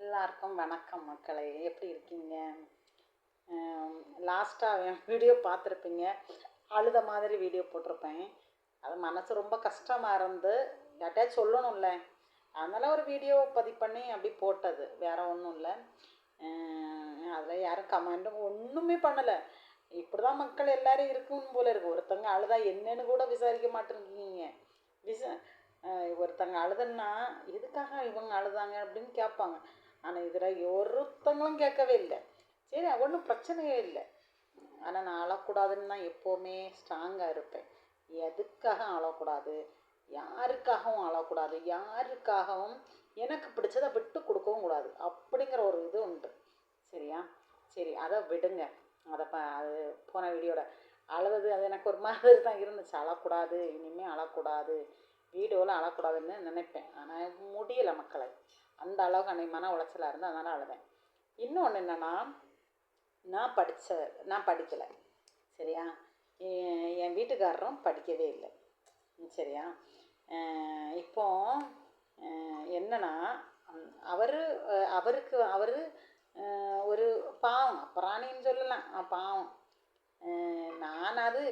எல்லாருக்கும் வணக்கம் மக்களே, எப்படி இருக்கீங்க? லாஸ்ட்டாக என் வீடியோ பார்த்துருப்பீங்க. அழுத மாதிரி வீடியோ போட்டிருப்பேன். அது மனசு ரொம்ப கஷ்டமாக இருந்து யார்கிட்டயாச்சும் சொல்லணும்ல, அதனால் ஒரு வீடியோ பதிவு பண்ணி அப்படி போட்டது, வேறு ஒன்றும் இல்லை. அதில் யாரும் கமெண்ட்டும் ஒன்றுமே பண்ணலை. இப்படி தான் மக்கள் எல்லோரும் இருக்கும் போல இருக்குது. ஒருத்தங்க அழுதா என்னன்னு கூட விசாரிக்க மாட்டேங்கிறீங்க. ஒருத்தங்க அழுதுன்னா எதுக்காக இவங்க அழுதாங்க அப்படின்னு கேட்பாங்க. ஆனால் இதில் ஒருத்தங்களும் கேட்கவே இல்லை. சரி, ஒன்றும் பிரச்சனையே இல்லை. ஆனால் நான் அழக்கூடாதுன்னு தான் எப்போவுமே ஸ்ட்ராங்காக இருப்பேன். எதுக்காக அழக்கூடாது, யாருக்காகவும் அழக்கூடாது, யாருக்காகவும் எனக்கு பிடிச்சதை விட்டு கொடுக்கவும் கூடாது அப்படிங்கிற ஒரு இது உண்டு. சரியா? சரி, அதை விடுங்க. அது போன வீடியோவில் அழுது அது எனக்கு ஒரு மாதிரி தான் இருந்துச்சு. அழக்கூடாது, இனிமேல் அழக்கூடாது, வீடியோவில் அழக்கூடாதுன்னு நினைப்பேன். ஆனால் முடியலை மக்களை. அந்த அளவுக்கு அன்றைக்கி மன உளைச்சலாக இருந்து அதனால் அழுதேன். இன்னொன்று என்னென்னா, நான் படிக்கலை. சரியா? என் வீட்டுக்காரரும் படிக்கவே இல்லை. சரியா? இப்போ என்னென்னா, அவருக்கு ஒரு பாவம், பிராணின்னு சொல்லலாம், பாவம். நான் அது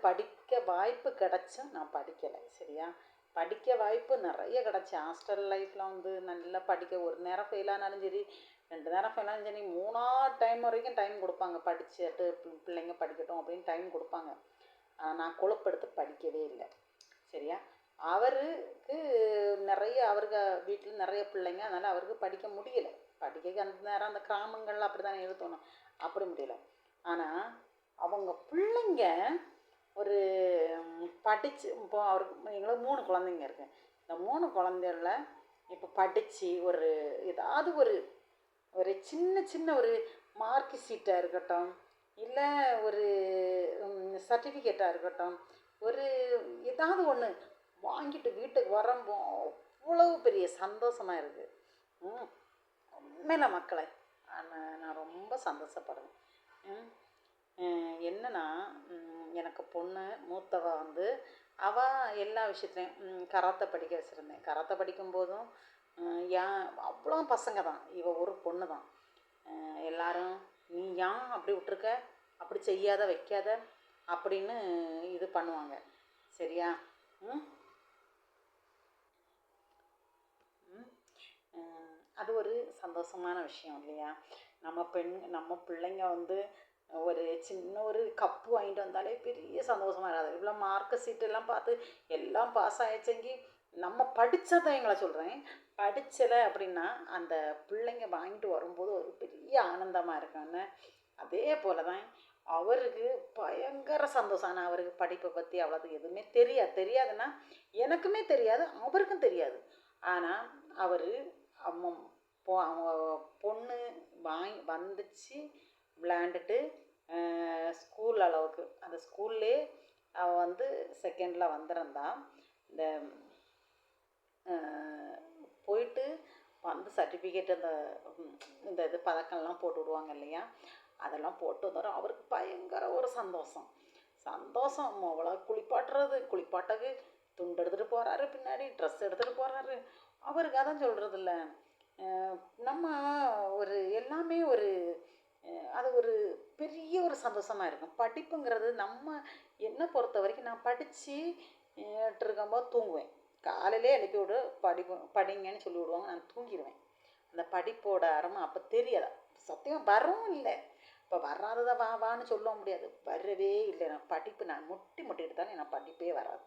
படிக்க வாய்ப்பு கிடச்சும் நான் படிக்கலை. சரியா? படிக்க வாய்ப்பு நிறைய கிடச்சி. ஹாஸ்டல் லைஃப்பில் நல்லா படிக்க, ஒரு நேரம் ஃபெயிலானாலும் சரி, 2 நேரம் ஃபெயிலானாலும் சரி, 3ஆவது டைம் வரைக்கும் டைம் கொடுப்பாங்க. படிச்சுட்டு பிள்ளைங்க படிக்கட்டும் அப்படின்னு டைம் கொடுப்பாங்க. நான் கொழுப்பெடுத்து படிக்கவே இல்லை. சரியா? அவருக்கு அவருக்கு வீட்டில் நிறைய பிள்ளைங்க, அதனால் அவருக்கு படிக்க முடியலை. படிக்க அந்த நேரம் அந்த கிராமங்களில் அப்படி தானே எழுத்தணும், அப்படி முடியலை. ஆனால் அவங்க பிள்ளைங்க ஒரு படித்து, இப்போ அவருக்கு எங்களுக்கு 3 குழந்தைங்க இருக்குது. இந்த 3 குழந்தைகள இப்போ படித்து ஏதாவது ஒரு சின்ன ஒரு மார்க் ஷீட்டாக இருக்கட்டும், இல்லை ஒரு சர்டிஃபிகேட்டாக இருக்கட்டும், ஏதாவது ஒன்று வாங்கிட்டு வீட்டுக்கு வரம்போ அவ்வளவு பெரிய சந்தோஷமாக இருக்குது. உண்மையில மக்களை நான் ரொம்ப சந்தோஷப்படுவேன். என்னன்னா, எனக்கு பொண்ணு மூத்தவ அவள் எல்லா விஷயத்துலையும் கராத்தே படிக்க வச்சுருந்தேன். கராத்தே படிக்கும்போதும் அவ்வளோ பசங்க தான், இவள் ஒரு பொண்ணு தான். எல்லாரும் நீ ஏன் அப்படி விட்டுருக்க, அப்படி செய்யாத வைக்காத அப்படின்னு இது பண்ணுவாங்க. சரியா? அது ஒரு சந்தோஷமான விஷயம் இல்லையா? நம்ம பிள்ளைங்க ஒரு சின்ன ஒரு கப்பு வாங்கிட்டு வந்தாலே பெரிய சந்தோஷமாக இருக்காது. இவ்வளோ மார்க்கு சீட்டெல்லாம் பார்த்து எல்லாம் பாஸ் ஆகிடுச்செங்கி நம்ம படித்ததை எங்களை சொல்கிறேன். படித்தலை அப்படின்னா அந்த பிள்ளைங்க வாங்கிட்டு வரும்போது ஒரு பெரிய ஆனந்தமாக இருக்குன்னு. அதே போல் தான் அவருக்கு பயங்கர சந்தோஷம். ஆனால் அவருக்கு படிப்பை பற்றி அவ்வளோது எதுவுமே தெரியாதுன்னா எனக்குமே தெரியாது, அவருக்கும் தெரியாது. ஆனால் அவங்க பொண்ணு வந்துச்சு, விளையாண்டுட்டு ஸ்கூல் அளவுக்கு அந்த ஸ்கூல்லே அவள் செகண்டில் வந்திருந்தா. இந்த போயிட்டு சர்டிஃபிகேட் இந்த இது பதக்கம்லாம் போட்டு விடுவாங்க இல்லையா, அதெல்லாம் போட்டு வந்தாலும் அவருக்கு பயங்கர ஒரு சந்தோஷம். அவ்வளோ குளிப்பாட்டுறதுக்கு துண்டு எடுத்துகிட்டு போகிறாரு, பின்னாடி ட்ரெஸ் எடுத்துகிட்டு போகிறாரு. அவருக்கு அதான் சொல்கிறதில்ல, நம்ம எல்லாமே அது ஒரு பெரிய ஒரு சந்தோஷமாக இருக்கும். படிப்புங்கிறது என்னை பொறுத்த வரைக்கும் நான் படிச்சுட்டு இருக்கும்போது தூங்குவேன். காலையிலே எழுப்பி விடு, படிங்கன்னு சொல்லி விடுவாங்க, நான் தூங்கிடுவேன். அந்த படிப்போட அருமை அப்போ தெரியாதா, சத்தியம் வரவும் இல்லை. இப்போ வராததை வான்னு சொல்ல முடியாது, வரவே இல்லை. நான் படிப்பு நான் முட்டிட்டு தானே எனக்கு படிப்பே வராது.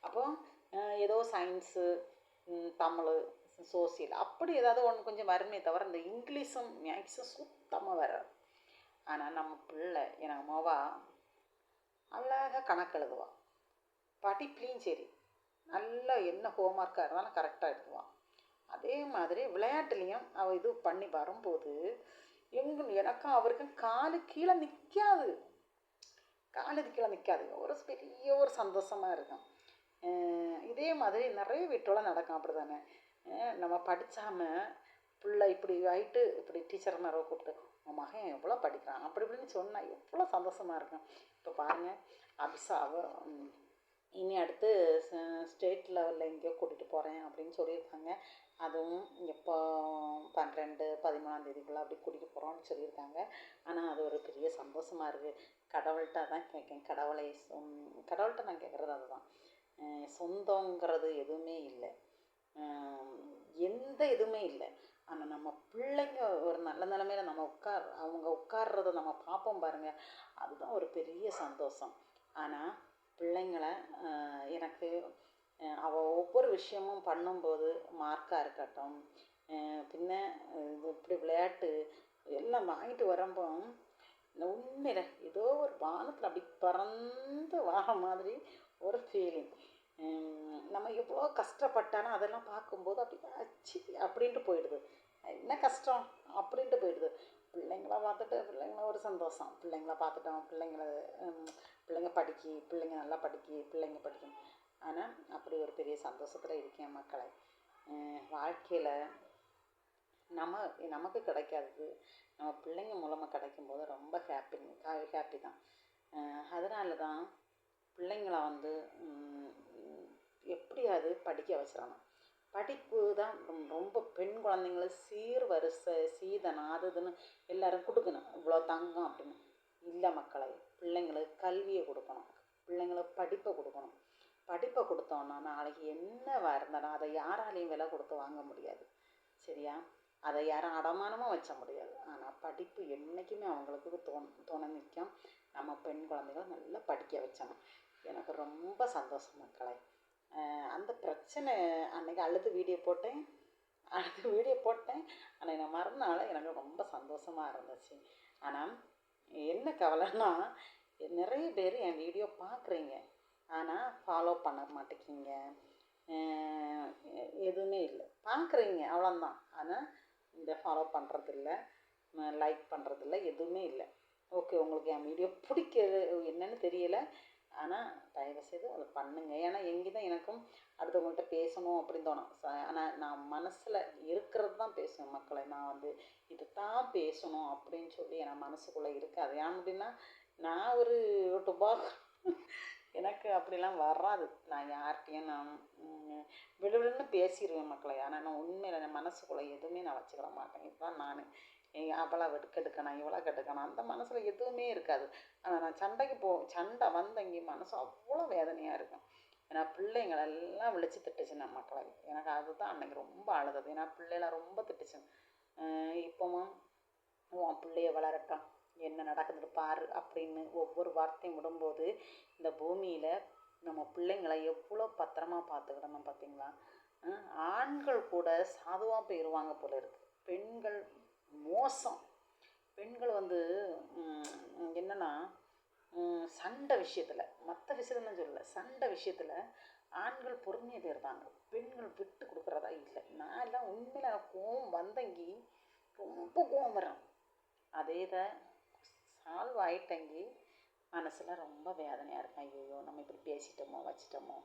அப்போது ஏதோ சயின்ஸு, தமிழ், சோசியல் அப்படி ஏதாவது ஒன்று கொஞ்சம் வருமே தவிர இந்த இங்கிலீஷும் மேக்ஸும் சுத்தமாக வராது. ஆனால் நம்ம பிள்ளை எனக்கு மோவா அழகாக கணக்கு எழுதுவாள். படிப்புலேயும் சரி, நல்லா என்ன ஹோம்ஒர்க்காக இருந்தாலும் கரெக்டாக எழுதுவான். அதே மாதிரி விளையாட்டுலேயும் அவள் இது பண்ணி வரும்போது எனக்கும் அவருக்கும் காலு கீழே நிற்காது. ஒரு பெரிய ஒரு சந்தோஷமாக இருக்கும். இதே மாதிரி நிறைய வீட்டோடு நடக்கும். அப்படி தானே நம்ம படித்தாமல் பிள்ளை இப்படி ஆகிட்டு இப்படி டீச்சர் மாதிரி கூப்பிட்டு உன் மகன் எவ்வளோ படிக்கிறான் அப்படி இப்படின்னு சொன்னால் எவ்வளோ சந்தோஷமாக இருக்கும். இப்போ பாருங்கள், அபிஷாவை இனி அடுத்து ஸ்டேட் லெவலில் எங்கேயோ கூட்டிகிட்டு போகிறேன் அப்படின்னு சொல்லியிருக்காங்க. அதுவும் எப்போ 12, 1 அப்படி கூட்டிகிட்டு போகிறோம்னு சொல்லியிருக்காங்க. ஆனால் அது ஒரு பெரிய சந்தோஷமாக இருக்குது. கடவுள்கிட்ட தான் கேட்கேன். கடவுள்கிட்ட நான் கேட்குறது அதுதான். சொந்தங்கிறது எதுவுமே இல்லை, எந்த இதுவுமே இல்லை. ஆனால் நம்ம பிள்ளைங்க ஒரு நல்ல நிலமையில அவங்க உட்கார்றத நம்ம பார்ப்போம் பாருங்கள், அதுதான் ஒரு பெரிய சந்தோஷம். ஆனால் பிள்ளைங்களை எனக்கு அவள் ஒவ்வொரு விஷயமும் பண்ணும்போது, மார்க்காக இருக்கட்டும், பின்ன இப்படி விளையாட்டு எல்லாம் வாங்கிட்டு வரப்போ உண்மையில ஏதோ ஒரு வானத்தில் அப்படி பறந்து வர மாதிரி ஒரு ஃபீலிங். நம்ம எவ்வளோ கஷ்டப்பட்டாலும் அதெல்லாம் பார்க்கும்போது அப்படி அச்சி அப்படின்ட்டு போயிடுது. என்ன கஷ்டம் அப்படின்ட்டு போயிடுது. பிள்ளைங்கள ஒரு சந்தோஷம். பிள்ளைங்கள பார்த்துட்டோம், பிள்ளைங்க பிள்ளைங்க நல்லா பிள்ளைங்க படிக்கணும். ஆனால் அப்படி ஒரு பெரிய சந்தோஷத்தில் இருக்கேன் மக்களை. வாழ்க்கையில் நமக்கு கிடைக்காதது நம்ம பிள்ளைங்க மூலமாக கிடைக்கும்போது ரொம்ப ஹாப்பி தான். அதனால தான் பிள்ளைங்களை எப்படியாவது படிக்க வச்சிடணும். படிப்பு தான் ரொம்ப பெண் குழந்தைங்களை சீர்வரிசை சீதனம் அது இதுன்னு எல்லோரும் கொடுக்கணும், இவ்வளோ தங்கம் அப்படின்னு இல்லை மக்களை. பிள்ளைங்களுக்கு கல்வியை கொடுக்கணும், பிள்ளைங்களுக்கு படிப்பை கொடுக்கணும். படிப்பை கொடுத்தோன்னா நாளைக்கு என்னவா இருந்தாலும் அதை யாராலையும் விலை கொடுத்து வாங்க முடியாது, சரியா? அதை யாரும் அடமானமும் வச்ச முடியாது. ஆனால் படிப்பு என்றைக்குமே அவங்களுக்கு துணை நிற்கும். நம்ம பெண் குழந்தைகளை நல்லா படிக்க வச்சணும். எனக்கு ரொம்ப சந்தோஷம் மக்களை. அந்த பிரச்சனை அன்றைக்கி அழுது வீடியோ போட்டேன். அன்றைக்கி நான் மறந்தனால எனக்கு ரொம்ப சந்தோஷமாக இருந்துச்சு. ஆனால் என்ன கவலைன்னா, நிறைய பேர் என் வீடியோ பார்க்குறீங்க, ஆனால் ஃபாலோ பண்ண மாட்டேங்கிங்க, எதுவுமே இல்லை. பார்க்குறீங்க அவ்வளோதான், ஆனால் இந்த ஃபாலோ பண்ணுறதில்ல, லைக் பண்ணுறதில்ல, எதுவுமே இல்லை. ஓகே, உங்களுக்கு என் வீடியோ பிடிக்கிறது என்னன்னு தெரியலை, ஆனால் தயவுசெய்து அதை பண்ணுங்க. ஏன்னா எங்கே தான் எனக்கும் அடுத்தவங்கள்ட்ட பேசணும் அப்படின்னு தோணும். ஆனால் நான் மனசில் இருக்கிறது தான் பேசுவேன் மக்களை. நான் இது தான் பேசணும் அப்படின்னு சொல்லி என் மனசுக்குள்ளே இருக்காது. ஏன் அப்படின்னா, நான் ஒரு யூடியூபாக எனக்கு அப்படிலாம் வராது. நான் யார்கிட்டையும் நான் விடுவிடுன்னு பேசிடுவேன் மக்களை. ஆனால் நான் உண்மையில் என் மனசுக்குள்ளே எதுவுமே நான் வச்சுக்கிட மாட்டேன். இதுதான் நான் அவளை கெடுக்கணும், இவளை கெடுக்கணும், அந்த மனசில் எதுவுமே இருக்காது. ஆனால் நான் சண்டை வந்தங்கி மனசு அவ்வளோ வேதனையாக இருக்கும். ஏன்னா பிள்ளைங்களெல்லாம் விழிச்சு திட்டுச்சு நான் மக்களை. எனக்கு அதுதான் அன்றைக்கி ரொம்ப அழுதது. ஏன்னா பிள்ளைகளை ரொம்ப திட்டுச்சு. இப்போவும் உன் பிள்ளைய வளரட்டும், என்ன நடக்குதுன்னு பாரு அப்படின்னு ஒவ்வொரு வார்த்தையும் விடும்போது இந்த பூமியில் நம்ம பிள்ளைங்களை எவ்வளோ பத்திரமா பார்த்துக்கிடணும் பார்த்தீங்களா? ஆண்கள் கூட சாதுவாக போயிடுவாங்க போல இருக்குது. பெண்கள் மோசம். பெண்கள் என்னென்னா, சண்டை விஷயத்தில், மற்ற விஷயத்துலன்னு சொல்லலை, சண்டை விஷயத்தில் ஆண்கள் பொறுமையாக போயிருந்தாங்க, பெண்கள் விட்டு கொடுக்குறதா இல்லை. நான் எல்லாம் உண்மையில் எனக்கு கோவம் வந்தங்கி ரொம்ப கோவம் வரும். அதே தான் சால்வ் ஆகிட்டங்கி மனசில் ரொம்ப வேதனையாக இருக்கும். ஐயோ நம்ம இப்படி பேசிட்டோமோ வச்சிட்டோமோ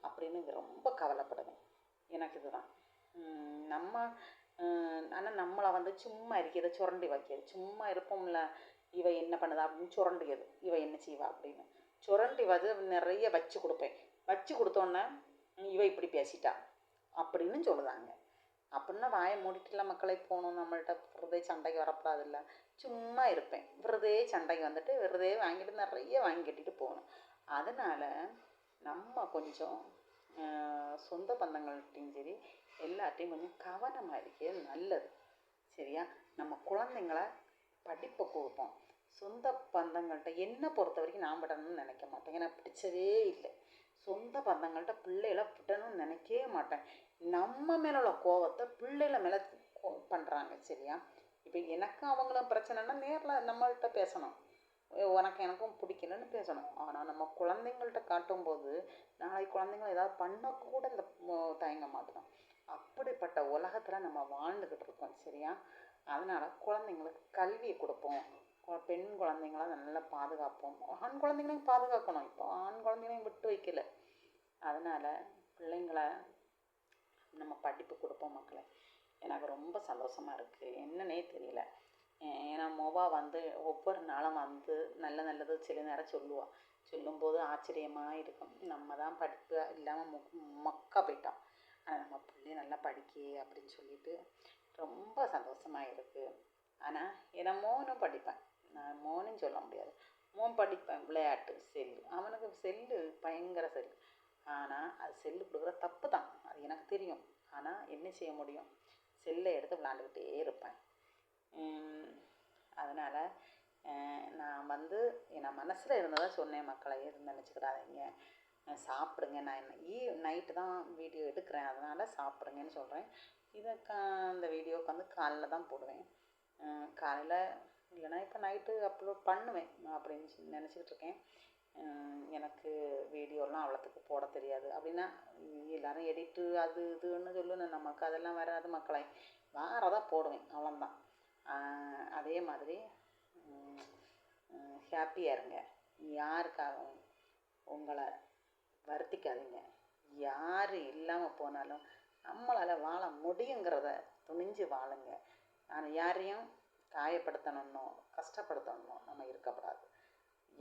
அப்படின்னு ரொம்ப கவலைப்படுவேன். எனக்கு இதுதான் ஆனால் நம்மளை சும்மா இருக்கிறத சுரண்டி வைக்கிறது. சும்மா இருப்போம்ல, இவ என்ன பண்ணுதா அப்படின்னு சுரண்டியது, இவ என்ன செய்வா அப்படின்னு சுரண்டி நிறைய வச்சு கொடுப்பேன். வச்சு கொடுத்தோன்னே இவ இப்படி பேசிட்டா அப்படின்னு சொல்லுதாங்க. அப்படின்னா வாயை மூடிட்டுல மக்களை போகணும். நம்மள்கிட்ட விருதே சண்டைக்கு வரக்கூடாதுல்ல. சும்மா இருப்பேன், விருதே சண்டைக்கு வந்துட்டு விருதே வாங்கிட்டு நிறைய வாங்கி கட்டிட்டு போகணும். அதனால் நம்ம கொஞ்சம் சொந்த பந்தங்கள்கிட்டையும் சரி எல்லாத்தையும் கொஞ்சம் கவனமாக இருக்கிறது நல்லது, சரியா? நம்ம குழந்தைங்கள படிப்பை கொடுப்போம். சொந்த பந்தங்கள்கிட்ட என்னை பொறுத்த வரைக்கும் நான் விடணும்னு நினைக்க மாட்டேன். எனக்கு பிடிச்சதே இல்லை. சொந்த பந்தங்கள்கிட்ட பிள்ளைகளை விடணும்னு நினைக்கவே மாட்டேன். நம்ம மேலே உள்ள கோவத்தை பிள்ளைகளை மேலே பண்ணுறாங்க, சரியா? இப்போ எனக்கும் அவங்களும் பிரச்சனைனா நேரில் நம்மள்கிட்ட பேசணும், எனக்கும் பிடிக்கலன்னு பேசணும். ஆனால் நம்ம குழந்தைங்கள்ட்ட காட்டும்போது நாளைக்கு குழந்தைங்கள ஏதாவது பண்ணக்கூட இந்த தயங்க மாட்டோம். அப்படிப்பட்ட உலகத்தில் நம்ம வாழ்ந்துக்கிட்டு இருக்கோம், சரியா? அதனால் குழந்தைங்களுக்கு கல்வியை கொடுப்போம். பெண் குழந்தைங்கள நல்லா பாதுகாப்போம். ஆண் குழந்தைங்களையும் பாதுகாக்கணும். இப்போ ஆண் குழந்தைங்களையும் விட்டு வைக்கல. அதனால் பிள்ளைங்களை நம்ம படிப்பு கொடுப்போம் மக்களை. எனக்கு ரொம்ப சந்தோஷமாக இருக்குது, என்னன்னே தெரியல. ஏன்னா ஒவ்வொரு நாளும் நல்லது சில நேரம் சொல்லும்போது ஆச்சரியமாக இருக்கும். நம்ம தான் படிப்பு இல்லாமல் மக்கா போயிட்டோம். ஆனால் நம்ம பிள்ளைய நல்லா படிக்க அப்படின்னு சொல்லிட்டு ரொம்ப சந்தோஷமாக இருக்குது. ஆனால் என் மோனும் படிப்பேன், நான் மோனும் சொல்ல முடியாது, மோன் படிப்பேன், விளையாட்டு செல்லு, அவனுக்கு செல்லு பயங்கர செல்லு. ஆனால் அது செல்லு கொடுக்குற தப்பு தான், அது எனக்கு தெரியும். ஆனால் என்ன செய்ய முடியும், செல்லை எடுத்து விளாண்டுக்கிட்டே இருப்பேன். அதனால் நான் என் மனசில் இருந்ததாக சொன்னேன் மக்களை, எதுவும் நினச்சிக்கிடாதீங்க. சாப்பிடுங்க, நான் நைட்டு தான் வீடியோ எடுக்கிறேன், அதனால் சாப்பிடுங்கன்னு சொல்கிறேன். இந்த வீடியோவுக்கு காலைல தான் போடுவேன். காலையில் இல்லைனா இப்போ நைட்டு அப்லோட் பண்ணுவேன் அப்படின்னு நினச்சிக்கிட்டு இருக்கேன். எனக்கு வீடியோலாம் அவ்வளோத்துக்கு போட தெரியாது. அப்படின்னா எல்லோரும் எடிட்டு அது இதுன்னு சொல்லணும், நமக்கு அதெல்லாம் வராது மக்களை, வேறதான் போடுவேன், அவ்வளோதான். அதே மாதிரி ஹாப்பியாக இருங்க, யாருக்காகவும் உங்களை வருத்திக்காதீங்க. யார் இல்லாமல் போனாலும் நம்மளால் வாழ முடியுங்கிறத துணிஞ்சு வாழுங்க. நான் யாரையும் காயப்படுத்தணும்னோ கஷ்டப்படுத்தணுமோ நம்ம இருக்கக்கூடாது.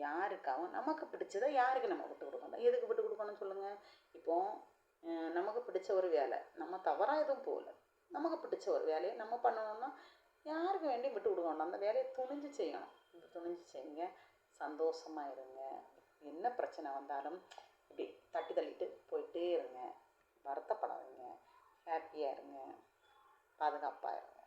யாருக்காகவும் நமக்கு பிடிச்சதை யாருக்கு நம்ம விட்டு கொடுக்கணும், எதுக்கு விட்டு கொடுக்கணும்னு சொல்லுங்கள். இப்போது நமக்கு பிடிச்ச ஒரு வேலை, நம்ம தவறாக எதுவும் போகல, நமக்கு பிடிச்ச ஒரு வேலையை நம்ம பண்ணணும்னா யாருக்கு வேண்டி விட்டு கொடுக்கணும், அந்த வேலையை துணிஞ்சு செய்யணும். துணிஞ்சு செய்யுங்க, சந்தோஷமாக இருங்க. என்ன பிரச்சனை வந்தாலும் இப்படி தட்டி தள்ளிட்டு போயிட்டே இருங்க, வருத்தப்படாதீங்க, ஹாப்பியாக இருங்க, பாதுகாப்பாக இருங்க.